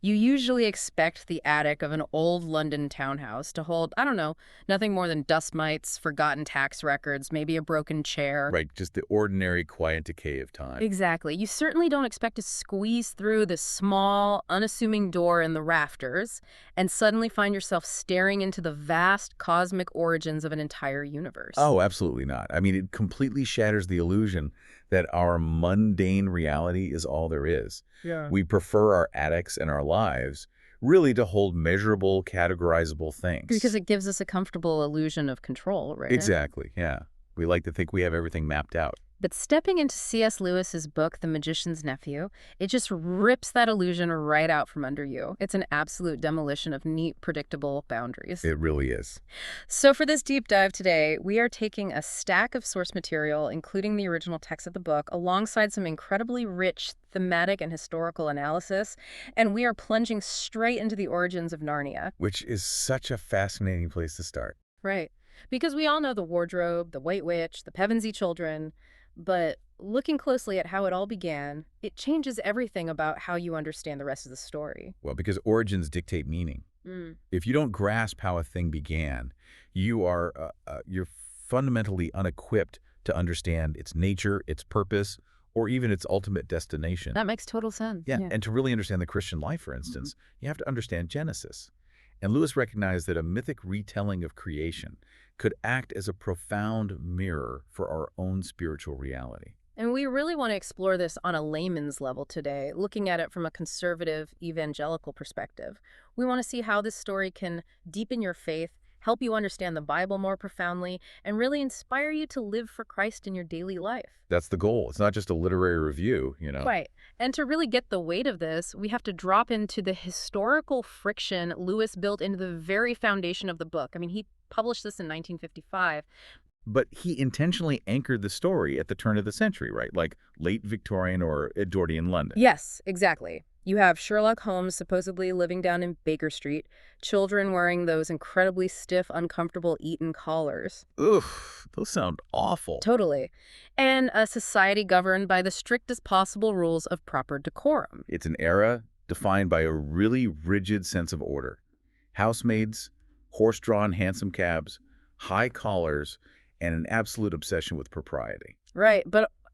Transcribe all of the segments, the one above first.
You usually expect the attic of an old London townhouse to hold, I don't know, nothing more than dust mites, forgotten tax records, maybe a broken chair. Right, just the ordinary quiet decay of time. Exactly. You certainly don't expect to squeeze through this small, unassuming door in the rafters and suddenly find yourself staring into the vast cosmic origins of an entire universe. Oh, absolutely not. I mean, it completely shatters the illusion that our mundane reality is all there is. Yeah. We prefer our attics and our lives really to hold measurable, categorizable things. Because it gives us a comfortable illusion of control, right? Exactly, yeah. We like to think we have everything mapped out. But stepping into C.S. Lewis's book, The Magician's Nephew, it just rips that illusion right out from under you. It's an absolute demolition of neat, predictable boundaries. It really is. So for this deep dive today, we are taking a stack of source material, including the original text of the book, alongside some incredibly rich thematic and historical analysis, and we are plunging straight into the origins of Narnia. Which is such a fascinating place to start. Right. Because we all know the wardrobe, the White Witch, the Pevensey children, but looking closely at how it all began, it changes everything about how you understand the rest of the story. Well, because origins dictate meaning. If you don't grasp how a thing began, you're fundamentally unequipped to understand its nature, its purpose, or even its ultimate destination. That makes total sense. Yeah, and to really understand the Christian life, for instance, you have to understand Genesis. And Lewis recognized that a mythic retelling of creation could act as a profound mirror for our own spiritual reality. And we really want to explore this on a layman's level today, looking at it from a conservative, evangelical perspective. We want to see how this story can deepen your faith, help you understand the Bible more profoundly, and really inspire you to live for Christ in your daily life. That's the goal. It's not just a literary review, you know. Right. And to really get the weight of this, we have to drop into the historical friction Lewis built into the very foundation of the book. I mean, he published this in 1955. But he intentionally anchored the story at the turn of the century, right? Like late Victorian or Edwardian London. Yes, exactly. You have Sherlock Holmes supposedly living down in Baker Street, children wearing those incredibly stiff, uncomfortable Eton collars. Oof, those sound awful. Totally. And a society governed by the strictest possible rules of proper decorum. It's an era defined by a really rigid sense of order. Housemaids, horse-drawn hansom cabs, high collars, and an absolute obsession with propriety. Right,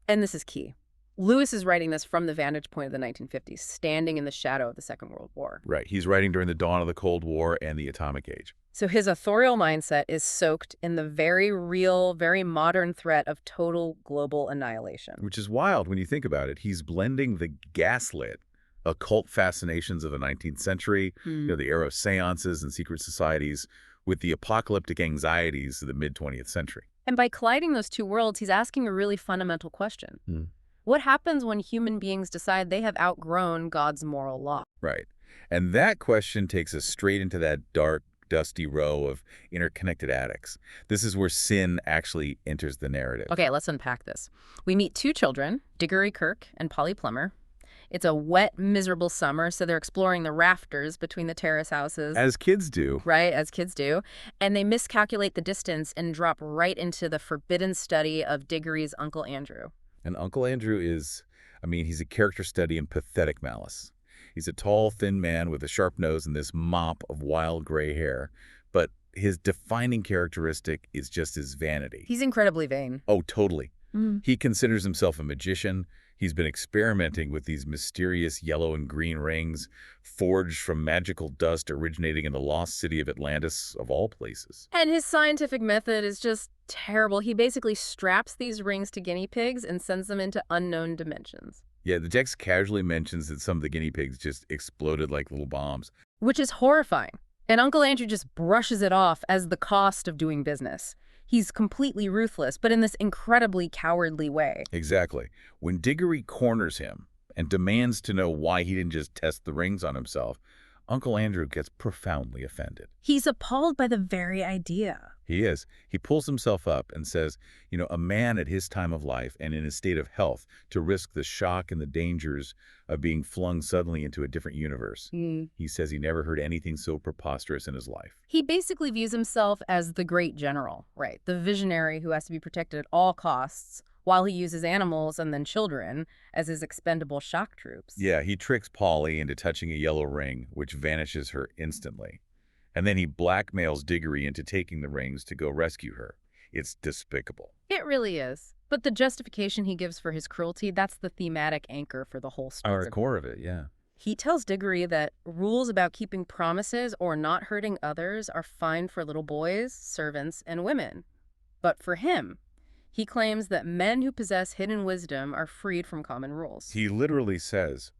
and this is key. Lewis is writing this from the vantage point of the 1950s, standing in the shadow of the Second World War. Right, he's writing during the dawn of the Cold War and the atomic age. So his authorial mindset is soaked in the very real, very modern threat of total global annihilation. Which is wild when you think about it. He's blending the gaslit occult fascinations of the 19th century, the era of seances and secret societies, with the apocalyptic anxieties of the mid-20th century. And by colliding those two worlds, he's asking a really fundamental question. What happens when human beings decide they have outgrown God's moral law? Right. And that question takes us straight into that dark, dusty row of interconnected attics. This is where sin actually enters the narrative. Okay, let's unpack this. We meet two children, Diggory Kirke and Polly Plummer. It's a wet, miserable summer, so they're exploring the rafters between the terrace houses. As kids do. Right, as kids do. And they miscalculate the distance and drop right into the forbidden study of Diggory's Uncle Andrew. And Uncle Andrew is, he's a character study in pathetic malice. He's a tall, thin man with a sharp nose and this mop of wild gray hair. But his defining characteristic is just his vanity. He's incredibly vain. Oh, totally. He considers himself a magician. He's been experimenting with these mysterious yellow and green rings forged from magical dust originating in the lost city of Atlantis, of all places. And his scientific method is just terrible. He basically straps these rings to guinea pigs and sends them into unknown dimensions. Yeah, the text casually mentions that some of the guinea pigs just exploded like little bombs. Which is horrifying. And Uncle Andrew just brushes it off as the cost of doing business. He's completely ruthless, but in this incredibly cowardly way. Exactly. When Diggory corners him and demands to know why he didn't just test the rings on himself, Uncle Andrew gets profoundly offended. He's appalled by the very idea. He is. He pulls himself up and says, a man at his time of life and in his state of health to risk the shock and the dangers of being flung suddenly into a different universe. He says he never heard anything so preposterous in his life. He basically views himself as the great general, right? The visionary who has to be protected at all costs, while he uses animals and then children as his expendable shock troops. Yeah, he tricks Polly into touching a yellow ring, which vanishes her instantly. And then he blackmails Diggory into taking the rings to go rescue her. It's despicable. It really is. But the justification he gives for his cruelty, that's the thematic anchor for the whole story. The core of it, yeah. He tells Diggory that rules about keeping promises or not hurting others are fine for little boys, servants, and women. But for him, he claims that men who possess hidden wisdom are freed from common rules. He literally says,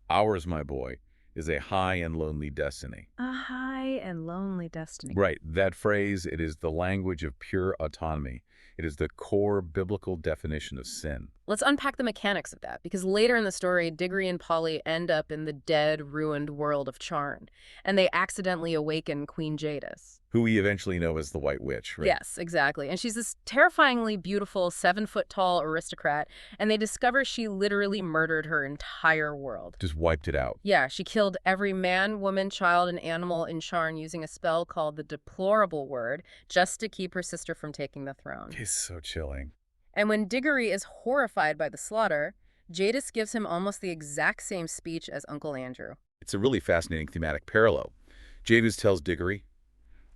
"Ours, my boy, is a high and lonely destiny." A high and lonely destiny. Right, that phrase, it is the language of pure autonomy. It is the core biblical definition of sin. Let's unpack the mechanics of that, because later in the story, Diggory and Polly end up in the dead, ruined world of Charn, and they accidentally awaken Queen Jadis. Who we eventually know as the White Witch, right? Yes, exactly. And she's this terrifyingly beautiful 7-foot-tall aristocrat, and they discover she literally murdered her entire world. Just wiped it out. Yeah, she killed every man, woman, child, and animal in Charn using a spell called the deplorable word, just to keep her sister from taking the throne. It's so chilling. And when Diggory is horrified by the slaughter, Jadis gives him almost the exact same speech as Uncle Andrew. It's a really fascinating thematic parallel. Jadis tells Diggory,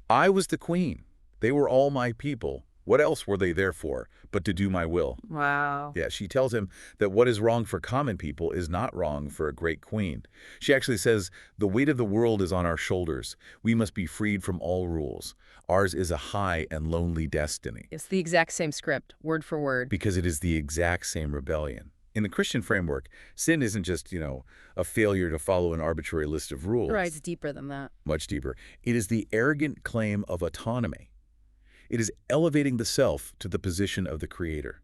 "I was the queen. They were all my people. What else were they there for but to do my will?" Wow. Yeah, she tells him that what is wrong for common people is not wrong for a great queen. She actually says, "The weight of the world is on our shoulders. We must be freed from all rules. Ours is a high and lonely destiny." It's the exact same script, word for word. Because it is the exact same rebellion. In the Christian framework, sin isn't just, a failure to follow an arbitrary list of rules. Right, it's deeper than that. Much deeper. It is the arrogant claim of autonomy. It is elevating the self to the position of the creator.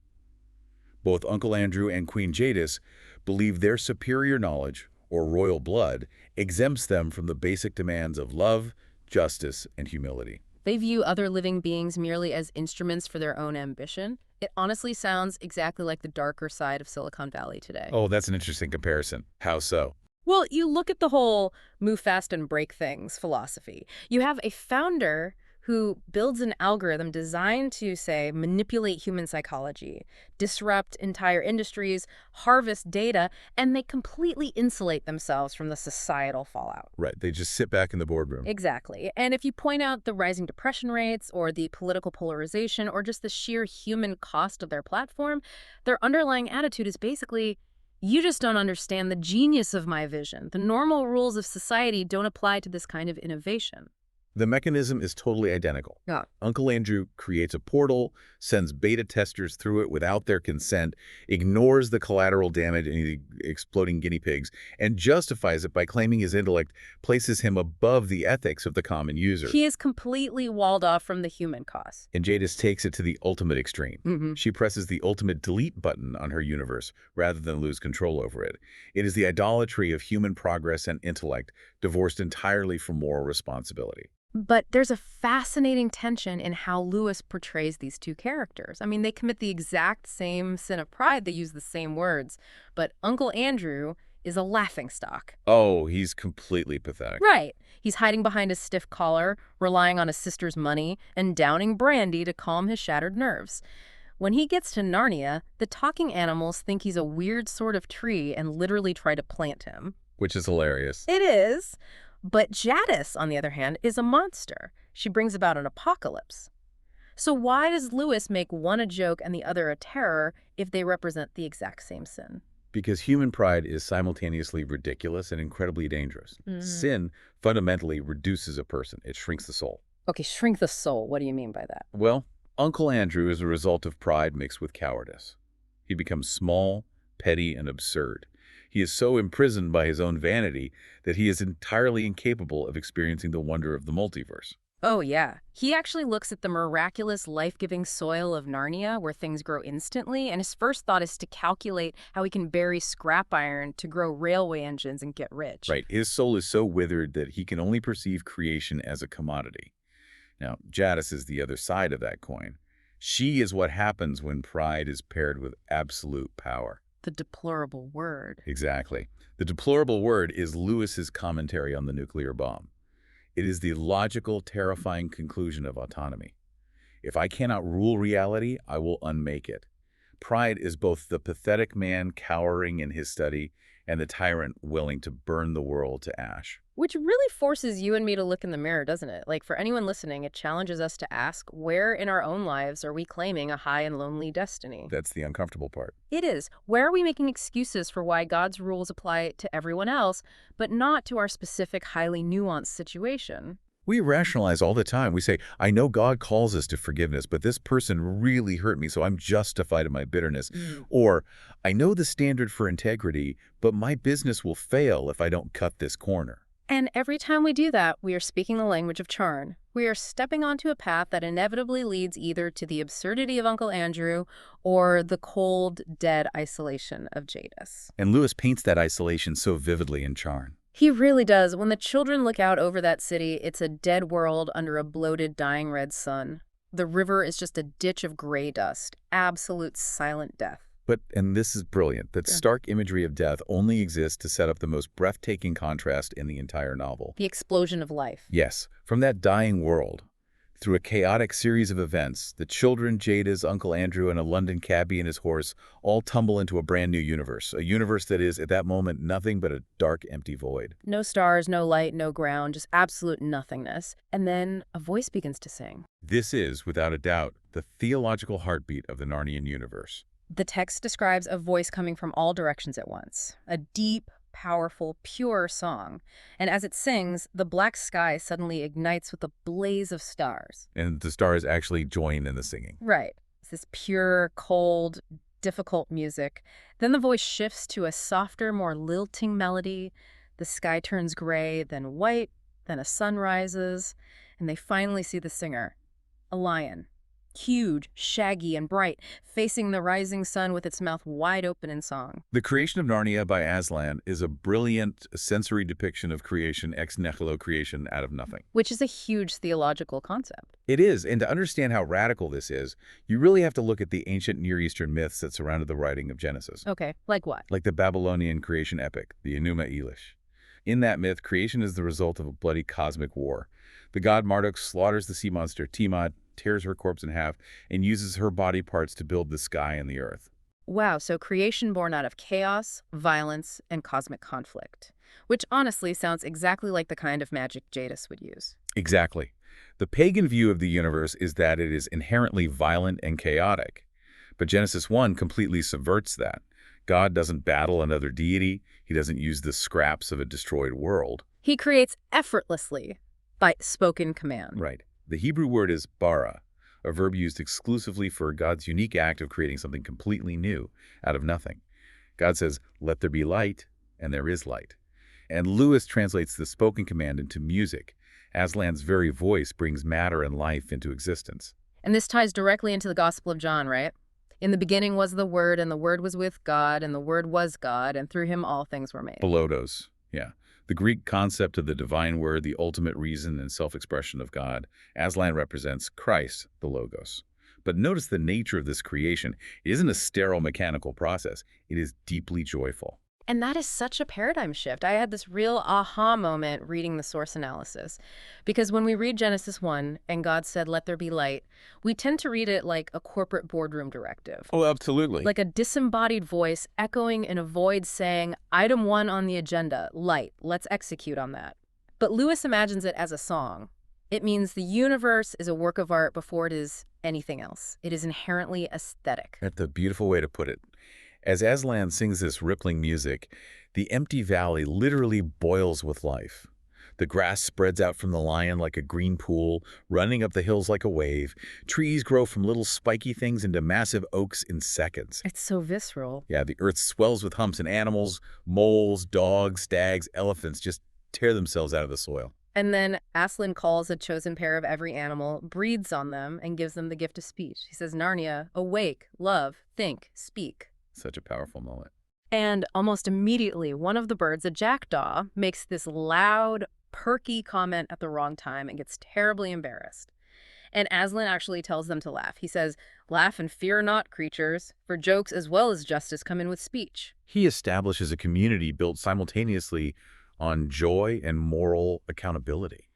Both Uncle Andrew and Queen Jadis believe their superior knowledge, or royal blood, exempts them from the basic demands of love, justice, and humility. They view other living beings merely as instruments for their own ambition. It honestly sounds exactly like the darker side of Silicon Valley today. Oh, that's an interesting comparison. How so? Well, you look at the whole move fast and break things philosophy. You have a founder who builds an algorithm designed to, say, manipulate human psychology, disrupt entire industries, harvest data, and they completely insulate themselves from the societal fallout. Right, they just sit back in the boardroom. Exactly. And if you point out the rising depression rates or the political polarization or just the sheer human cost of their platform, their underlying attitude is basically, you just don't understand the genius of my vision. The normal rules of society don't apply to this kind of innovation. The mechanism is totally identical. Yeah. Uncle Andrew creates a portal, sends beta testers through it without their consent, ignores the collateral damage and the exploding guinea pigs, and justifies it by claiming his intellect places him above the ethics of the common user. He is completely walled off from the human cost. And Jadis takes it to the ultimate extreme. She presses the ultimate delete button on her universe rather than lose control over it. It is the idolatry of human progress and intellect, divorced entirely from moral responsibility. But there's a fascinating tension in how Lewis portrays these two characters. I mean, they commit the exact same sin of pride. They use the same words. But Uncle Andrew is a laughingstock. Oh, he's completely pathetic. Right. He's hiding behind a stiff collar, relying on his sister's money, and downing brandy to calm his shattered nerves. When he gets to Narnia, the talking animals think he's a weird sort of tree and literally try to plant him. Which is hilarious. It is. But Jadis, on the other hand, is a monster. She brings about an apocalypse. So why does Lewis make one a joke and the other a terror if they represent the exact same sin? Because human pride is simultaneously ridiculous and incredibly dangerous. Sin fundamentally reduces a person. It shrinks the soul. Okay, shrink the soul. What do you mean by that? Well, Uncle Andrew is a result of pride mixed with cowardice. He becomes small, petty, and absurd. He is so imprisoned by his own vanity that he is entirely incapable of experiencing the wonder of the multiverse. Oh, yeah. He actually looks at the miraculous, life-giving soil of Narnia where things grow instantly, and his first thought is to calculate how he can bury scrap iron to grow railway engines and get rich. Right. His soul is so withered that he can only perceive creation as a commodity. Now, Jadis is the other side of that coin. She is what happens when pride is paired with absolute power. The deplorable word. Exactly. The deplorable word is Lewis's commentary on the nuclear bomb. It is the logical, terrifying conclusion of autonomy. If I cannot rule reality, I will unmake it. Pride is both the pathetic man cowering in his study and the tyrant willing to burn the world to ash. Which really forces you and me to look in the mirror, doesn't it? Like, for anyone listening, it challenges us to ask, where in our own lives are we claiming a high and lonely destiny? That's the uncomfortable part. It is. Where are we making excuses for why God's rules apply to everyone else, but not to our specific, highly nuanced situation? We rationalize all the time. We say, I know God calls us to forgiveness, but this person really hurt me, so I'm justified in my bitterness. Or, I know the standard for integrity, but my business will fail if I don't cut this corner. And every time we do that, we are speaking the language of Charn. We are stepping onto a path that inevitably leads either to the absurdity of Uncle Andrew or the cold, dead isolation of Jadis. And Lewis paints that isolation so vividly in Charn. He really does. When the children look out over that city, it's a dead world under a bloated, dying red sun. The river is just a ditch of gray dust, absolute silent death. But, and this is brilliant, that stark imagery of death only exists to set up the most breathtaking contrast in the entire novel. The explosion of life. Yes, from that dying world, through a chaotic series of events, the children, Jada's, Uncle Andrew, and a London cabbie and his horse all tumble into a brand new universe, a universe that is, at that moment, nothing but a dark, empty void. No stars, no light, no ground, just absolute nothingness. And then a voice begins to sing. This is, without a doubt, the theological heartbeat of the Narnian universe. The text describes a voice coming from all directions at once, a deep, powerful, pure song. And as it sings, the black sky suddenly ignites with a blaze of stars. And the stars actually join in the singing. Right. It's this pure, cold, difficult music. Then the voice shifts to a softer, more lilting melody. The sky turns gray, then white, then a sun rises, and they finally see the singer, a lion. Huge, shaggy, and bright, facing the rising sun with its mouth wide open in song. The Creation of Narnia by Aslan is a brilliant sensory depiction of creation, ex nihilo creation out of nothing. Which is a huge theological concept. It is, and to understand how radical this is, you really have to look at the ancient Near Eastern myths that surrounded the writing of Genesis. Okay, like what? Like the Babylonian creation epic, the Enuma Elish. In that myth, creation is the result of a bloody cosmic war. The god Marduk slaughters the sea monster Tiamat, tears her corpse in half, and uses her body parts to build the sky and the earth. Wow, so creation born out of chaos, violence, and cosmic conflict. Which honestly sounds exactly like the kind of magic Jadis would use. Exactly. The pagan view of the universe is that it is inherently violent and chaotic. But Genesis 1 completely subverts that. God doesn't battle another deity. He doesn't use the scraps of a destroyed world. He creates effortlessly by spoken command. Right. The Hebrew word is bara, a verb used exclusively for God's unique act of creating something completely new out of nothing. God says, let there be light, and there is light. And Lewis translates the spoken command into music. Aslan's very voice brings matter and life into existence. And this ties directly into the Gospel of John, right? In the beginning was the Word, and the Word was with God, and the Word was God, and through him all things were made. Belotos, yeah. The Greek concept of the divine word, the ultimate reason and self-expression of God. Aslan represents Christ, the Logos. But notice the nature of this creation. It isn't a sterile mechanical process. It is deeply joyful. And that is such a paradigm shift. I had this real aha moment reading the source analysis. Because when we read Genesis 1 and God said, let there be light, we tend to read it like a corporate boardroom directive. Oh, absolutely. Like a disembodied voice echoing in a void saying, item 1 on the agenda, light, let's execute on that. But Lewis imagines it as a song. It means the universe is a work of art before it is anything else. It is inherently aesthetic. That's a beautiful way to put it. As Aslan sings this rippling music, the empty valley literally boils with life. The grass spreads out from the lion like a green pool, running up the hills like a wave. Trees grow from little spiky things into massive oaks in seconds. It's so visceral. Yeah, the earth swells with humps, and animals, moles, dogs, stags, elephants just tear themselves out of the soil. And then Aslan calls a chosen pair of every animal, breathes on them, and gives them the gift of speech. He says, Narnia, awake, love, think, speak. Such a powerful moment. And almost immediately, one of the birds, a jackdaw, makes this loud, perky comment at the wrong time and gets terribly embarrassed. And Aslan actually tells them to laugh. He says, laugh and fear not, creatures, for jokes as well as justice come in with speech. He establishes a community built simultaneously on joy and moral accountability.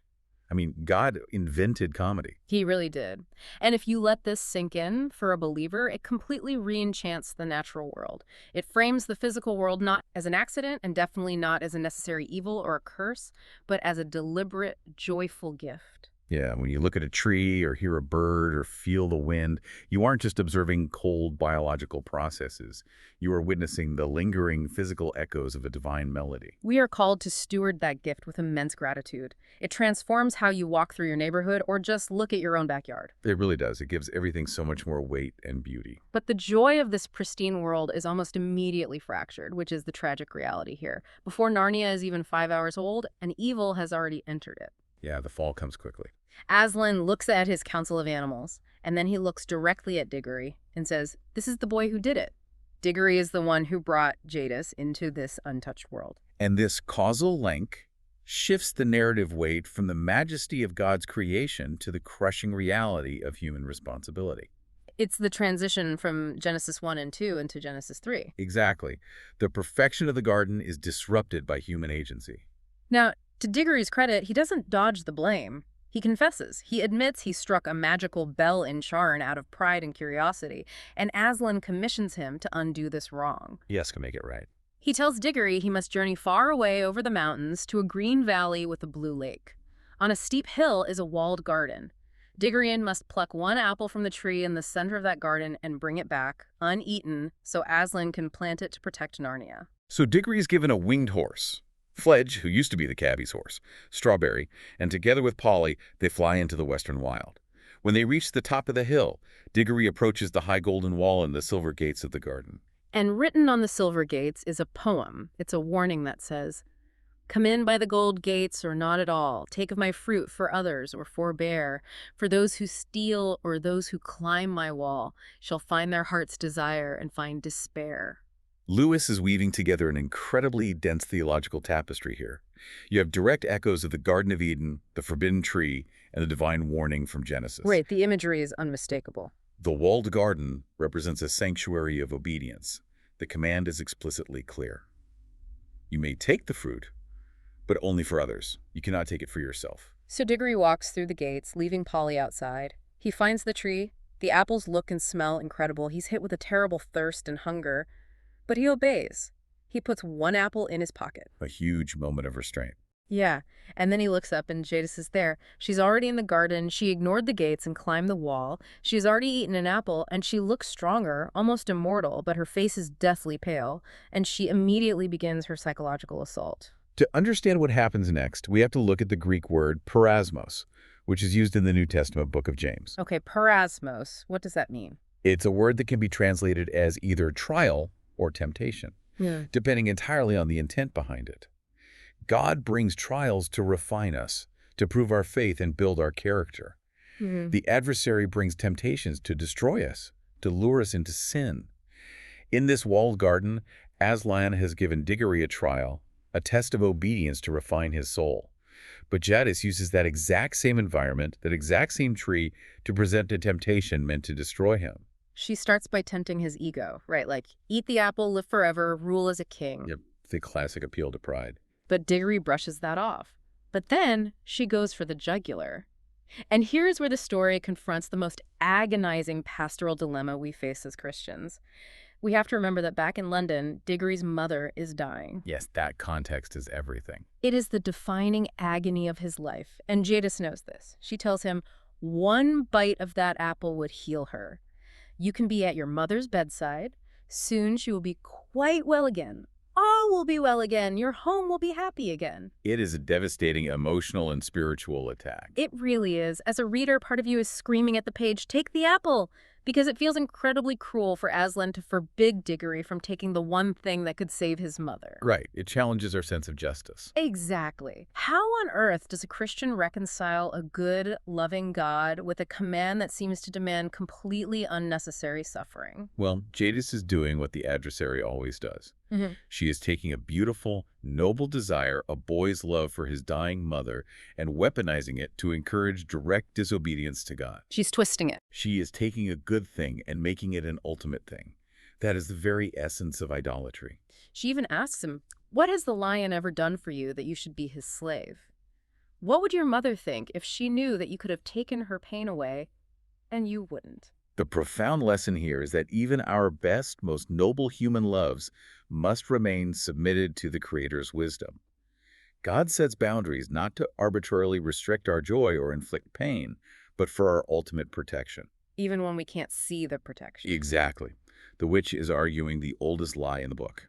I mean, God invented comedy. He really did. And if you let this sink in for a believer, it completely re-enchants the natural world. It frames the physical world not as an accident and definitely not as a necessary evil or a curse, but as a deliberate, joyful gift. Yeah, when you look at a tree or hear a bird or feel the wind, you aren't just observing cold biological processes. You are witnessing the lingering physical echoes of a divine melody. We are called to steward that gift with immense gratitude. It transforms how you walk through your neighborhood or just look at your own backyard. It really does. It gives everything so much more weight and beauty. But the joy of this pristine world is almost immediately fractured, which is the tragic reality here. Before Narnia is even 5 hours old, an evil has already entered it. Yeah, the fall comes quickly. Aslan looks at his council of animals, and then he looks directly at Diggory and says, "This is the boy who did it." Diggory is the one who brought Jadis into this untouched world. And this causal link shifts the narrative weight from the majesty of God's creation to the crushing reality of human responsibility. It's the transition from Genesis 1 and 2 into Genesis 3. Exactly. The perfection of the garden is disrupted by human agency. Now, to Diggory's credit, he doesn't dodge the blame. He confesses. He admits he struck a magical bell in Charn out of pride and curiosity, and Aslan commissions him to undo this wrong. Yes, can make it right. He tells Diggory he must journey far away over the mountains to a green valley with a blue lake. On a steep hill is a walled garden. Diggory must pluck one apple from the tree in the center of that garden and bring it back, uneaten, so Aslan can plant it to protect Narnia. So Diggory is given a winged horse. Fledge, who used to be the cabbie's horse, Strawberry, and together with Polly, they fly into the western wild. When they reach the top of the hill, Diggory approaches the high golden wall and the silver gates of the garden. And written on the silver gates is a poem. It's a warning that says, "Come in by the gold gates or not at all. Take of my fruit for others or forbear. For those who steal or those who climb my wall shall find their heart's desire and find despair." Lewis is weaving together an incredibly dense theological tapestry here. You have direct echoes of the Garden of Eden, the forbidden tree, and the divine warning from Genesis. Right, the imagery is unmistakable. The walled garden represents a sanctuary of obedience. The command is explicitly clear. You may take the fruit, but only for others. You cannot take it for yourself. So Diggory walks through the gates, leaving Polly outside. He finds the tree. The apples look and smell incredible. He's hit with a terrible thirst and hunger. But he obeys. He puts one apple in his pocket. A huge moment of restraint. Yeah, and then he looks up and Jadis is there. She's already in the garden. She ignored the gates and climbed the wall. She's already eaten an apple, and she looks stronger, almost immortal, but her face is deathly pale, and she immediately begins her psychological assault. To understand what happens next, we have to look at the Greek word parasmos, which is used in the New Testament book of James. Okay, parasmos. What does that mean? It's a word that can be translated as either trial or temptation, depending entirely on the intent behind it. God brings trials to refine us, to prove our faith and build our character. The adversary brings temptations to destroy us, to lure us into sin. In this walled garden, Aslan has given Diggory a trial, a test of obedience to refine his soul. But Jadis uses that exact same environment, that exact same tree, to present a temptation meant to destroy him. She starts by tempting his ego, right? Like, eat the apple, live forever, rule as a king. Yep, the classic appeal to pride. But Diggory brushes that off. But then she goes for the jugular. And here's where the story confronts the most agonizing pastoral dilemma we face as Christians. We have to remember that back in London, Diggory's mother is dying. Yes, that context is everything. It is the defining agony of his life, and Jadis knows this. She tells him one bite of that apple would heal her. You can be at your mother's bedside. Soon she will be quite well again. All will be well again. Your home will be happy again. It is a devastating emotional and spiritual attack. It really is. As a reader, part of you is screaming at the page, "Take the apple!" Because it feels incredibly cruel for Aslan to forbid Diggory from taking the one thing that could save his mother. Right. It challenges our sense of justice. Exactly. How on earth does a Christian reconcile a good, loving God with a command that seems to demand completely unnecessary suffering? Well, Jadis is doing what the adversary always does. She is taking a beautiful, noble desire, a boy's love for his dying mother, and weaponizing it to encourage direct disobedience to God. She's twisting it. She is taking a good thing and making it an ultimate thing. That is the very essence of idolatry. She even asks him, "What has the lion ever done for you that you should be his slave?" What would your mother think if she knew that you could have taken her pain away and you wouldn't? The profound lesson here is that even our best, most noble human loves must remain submitted to the Creator's wisdom. God sets boundaries not to arbitrarily restrict our joy or inflict pain, but for our ultimate protection. Even when we can't see the protection. Exactly. The witch is arguing the oldest lie in the book.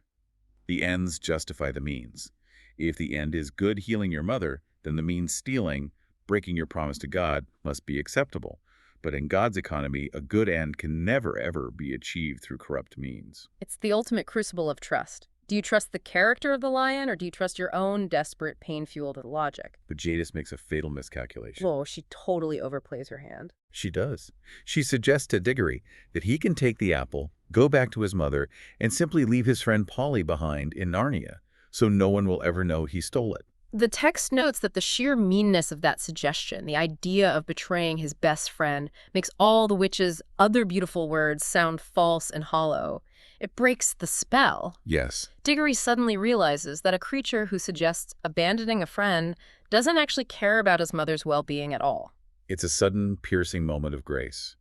The ends justify the means. If the end is good healing your mother, then the means stealing, breaking your promise to God, must be acceptable. But in God's economy, a good end can never, ever be achieved through corrupt means. It's the ultimate crucible of trust. Do you trust the character of the lion, or do you trust your own desperate, pain-fueled logic? But Jadis makes a fatal miscalculation. Whoa, she totally overplays her hand. She does. She suggests to Diggory that he can take the apple, go back to his mother, and simply leave his friend Polly behind in Narnia, so no one will ever know he stole it. The text notes that the sheer meanness of that suggestion, the idea of betraying his best friend, makes all the witch's other beautiful words sound false and hollow. It breaks the spell. Yes. Diggory suddenly realizes that a creature who suggests abandoning a friend doesn't actually care about his mother's well-being at all. It's a sudden, piercing moment of grace.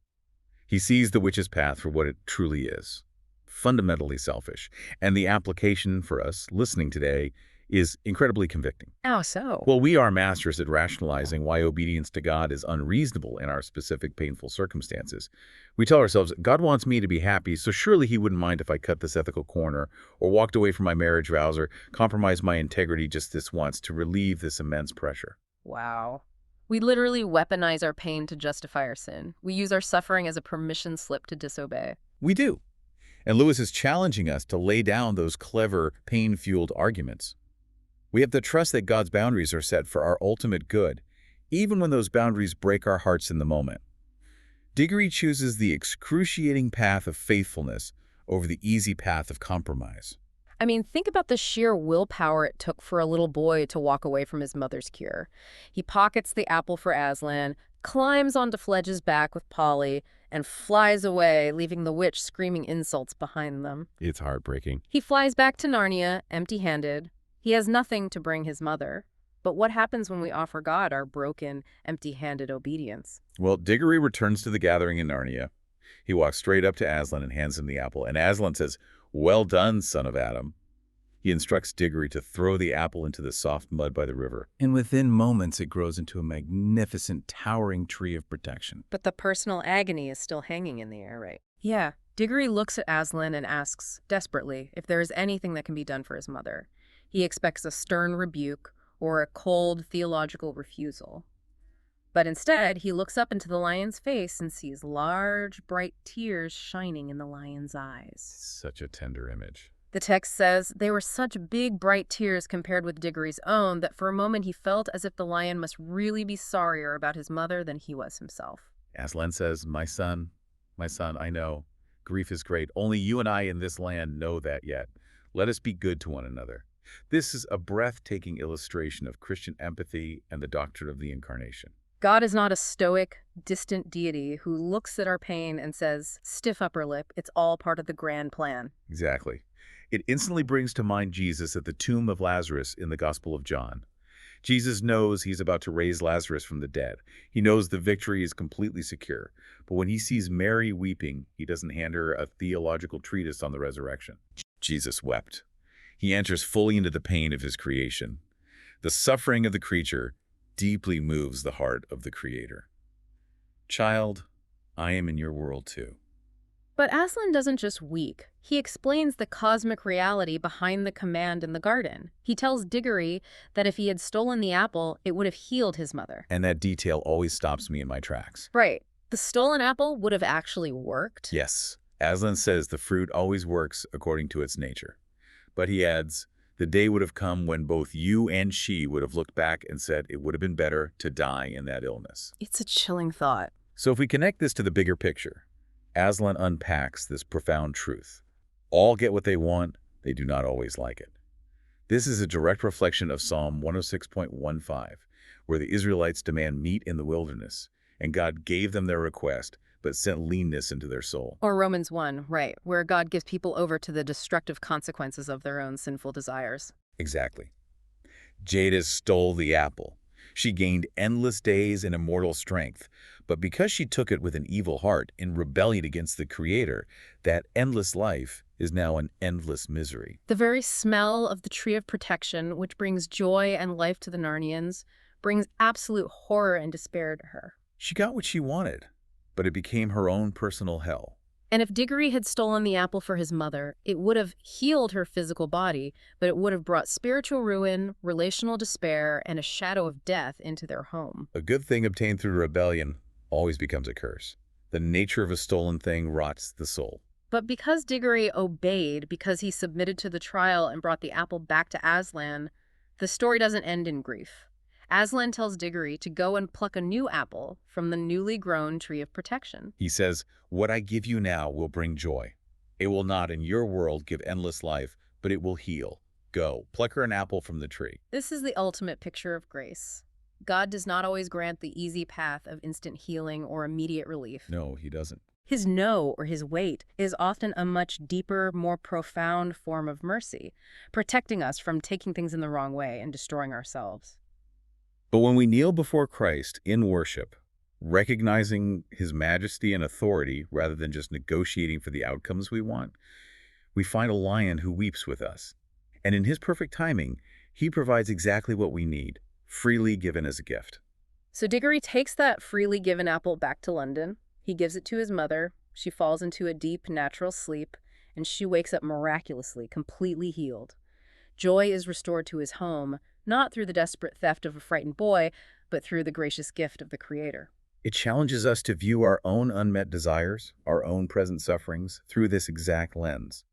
He sees the witch's path for what it truly is, fundamentally selfish, and the application for us listening today is incredibly convicting. How so? Well, we are masters at rationalizing why obedience to God is unreasonable in our specific painful circumstances. We tell ourselves, God wants me to be happy, so surely he wouldn't mind if I cut this ethical corner, or walked away from my marriage vows, or compromised my integrity just this once to relieve this immense pressure. Wow. We literally weaponize our pain to justify our sin. We use our suffering as a permission slip to disobey. We do. And Lewis is challenging us to lay down those clever, pain-fueled arguments. We have to trust that God's boundaries are set for our ultimate good, even when those boundaries break our hearts in the moment. Diggory chooses the excruciating path of faithfulness over the easy path of compromise. I mean, think about the sheer willpower it took for a little boy to walk away from his mother's cure. He pockets the apple for Aslan, climbs onto Fledge's back with Polly, and flies away, leaving the witch screaming insults behind them. It's heartbreaking. He flies back to Narnia, empty-handed. He has nothing to bring his mother. But what happens when we offer God our broken, empty-handed obedience? Well, Diggory returns to the gathering in Narnia. He walks straight up to Aslan and hands him the apple, and Aslan says, "Well done, son of Adam." He instructs Diggory to throw the apple into the soft mud by the river. And within moments, it grows into a magnificent, towering tree of protection. But the personal agony is still hanging in the air, right? Yeah. Diggory looks at Aslan and asks, desperately, if there is anything that can be done for his mother. He expects a stern rebuke or a cold theological refusal. But instead, he looks up into the lion's face and sees large, bright tears shining in the lion's eyes. Such a tender image. The text says they were such big, bright tears compared with Diggory's own that for a moment he felt as if the lion must really be sorrier about his mother than he was himself. Aslan says, my son, I know. Grief is great. Only you and I in this land know that yet. Let us be good to one another. This is a breathtaking illustration of Christian empathy and the doctrine of the Incarnation. God is not a stoic, distant deity who looks at our pain and says, stiff upper lip, it's all part of the grand plan. Exactly. It instantly brings to mind Jesus at the tomb of Lazarus in the Gospel of John. Jesus knows he's about to raise Lazarus from the dead. He knows the victory is completely secure. But when he sees Mary weeping, he doesn't hand her a theological treatise on the resurrection. Jesus wept. He enters fully into the pain of his creation. The suffering of the creature deeply moves the heart of the Creator. Child, I am in your world too. But Aslan doesn't just weep. He explains the cosmic reality behind the command in the garden. He tells Diggory that if he had stolen the apple, it would have healed his mother. And that detail always stops me in my tracks. Right. The stolen apple would have actually worked? Yes. Aslan says the fruit always works according to its nature. But he adds, the day would have come when both you and she would have looked back and said it would have been better to die in that illness. It's a chilling thought. So if we connect this to the bigger picture, Aslan unpacks this profound truth. All get what they want, they do not always like it. This is a direct reflection of Psalm 106.15, where the Israelites demand meat in the wilderness, and God gave them their request, but sent leanness into their soul. Or Romans 1, right, where God gives people over to the destructive consequences of their own sinful desires. Exactly. Jadis stole the apple. She gained endless days and immortal strength. But because she took it with an evil heart in rebellion against the Creator, that endless life is now an endless misery. The very smell of the tree of protection, which brings joy and life to the Narnians, brings absolute horror and despair to her. She got what she wanted, but it became her own personal hell. And if Diggory had stolen the apple for his mother, it would have healed her physical body, but it would have brought spiritual ruin, relational despair, and a shadow of death into their home. A good thing obtained through rebellion always becomes a curse. The nature of a stolen thing rots the soul. But because Diggory obeyed, because he submitted to the trial and brought the apple back to Aslan, the story doesn't end in grief. Aslan tells Diggory to go and pluck a new apple from the newly grown tree of protection. He says, "What I give you now will bring joy. It will not in your world give endless life, but it will heal. Go, pluck her an apple from the tree." This is the ultimate picture of grace. God does not always grant the easy path of instant healing or immediate relief. No, he doesn't. His no, or his wait, is often a much deeper, more profound form of mercy, protecting us from taking things in the wrong way and destroying ourselves. But when we kneel before Christ in worship, recognizing his majesty and authority rather than just negotiating for the outcomes we want, we find a lion who weeps with us. And in his perfect timing, he provides exactly what we need, freely given as a gift. So Diggory takes that freely given apple back to London. He gives it to his mother. She falls into a deep, natural sleep, and she wakes up miraculously, completely healed. Joy is restored to his home, not through the desperate theft of a frightened boy, but through the gracious gift of the Creator. It challenges us to view our own unmet desires, our own present sufferings, through this exact lens.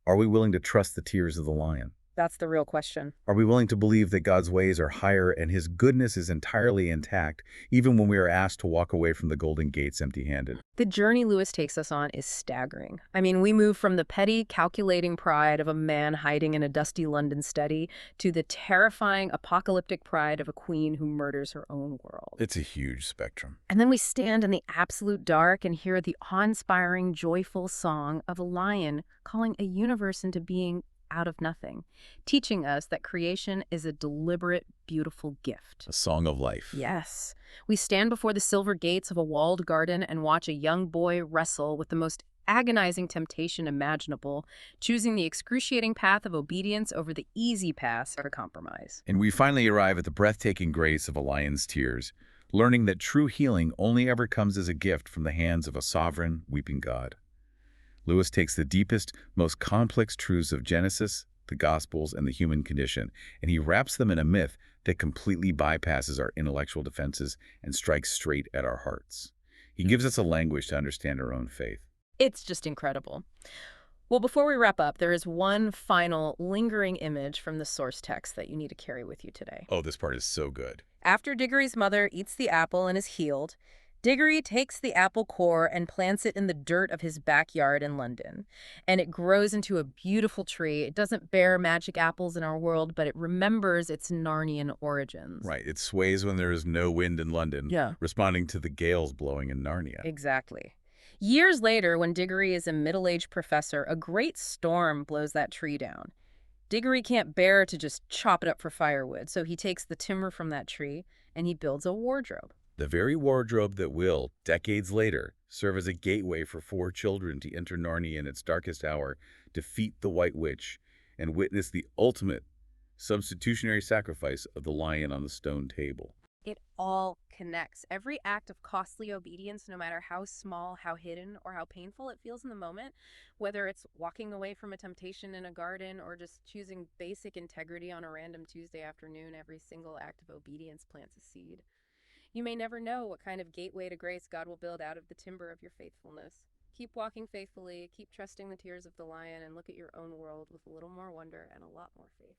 Are we willing to trust the tears of the lion? That's the real question. Are we willing to believe that God's ways are higher and his goodness is entirely intact, even when we are asked to walk away from the golden gates empty-handed? The journey Lewis takes us on is staggering. I mean, we move from the petty, calculating pride of a man hiding in a dusty London study to the terrifying, apocalyptic pride of a queen who murders her own world. It's a huge spectrum. And then we stand in the absolute dark and hear the awe-inspiring, joyful song of a lion calling a universe into being out of nothing, teaching us that creation is a deliberate, beautiful gift. A song of life. Yes. We stand before the silver gates of a walled garden and watch a young boy wrestle with the most agonizing temptation imaginable, choosing the excruciating path of obedience over the easy path of compromise. And we finally arrive at the breathtaking grace of a lion's tears, learning that true healing only ever comes as a gift from the hands of a sovereign, weeping God. Lewis takes the deepest, most complex truths of Genesis, the Gospels, and the human condition, and he wraps them in a myth that completely bypasses our intellectual defenses and strikes straight at our hearts. He gives us a language to understand our own faith. It's just incredible. Well, before we wrap up, there is one final lingering image from the source text that you need to carry with you today. Oh, this part is so good. After Diggory's mother eats the apple and is healed, Diggory takes the apple core and plants it in the dirt of his backyard in London. And it grows into a beautiful tree. It doesn't bear magic apples in our world, but it remembers its Narnian origins. Right. It sways when there is no wind in London, Yeah. responding to the gales blowing in Narnia. Exactly. Years later, when Diggory is a middle-aged professor, a great storm blows that tree down. Diggory can't bear to just chop it up for firewood, so he takes the timber from that tree and he builds a wardrobe. The very wardrobe that will, decades later, serve as a gateway for 4 children to enter Narnia in its darkest hour, defeat the White Witch, and witness the ultimate substitutionary sacrifice of the lion on the stone table. It all connects. Every act of costly obedience, no matter how small, how hidden, or how painful it feels in the moment, whether it's walking away from a temptation in a garden or just choosing basic integrity on a random Tuesday afternoon, every single act of obedience plants a seed. You may never know what kind of gateway to grace God will build out of the timber of your faithfulness. Keep walking faithfully, keep trusting the tears of the lion, and look at your own world with a little more wonder and a lot more faith.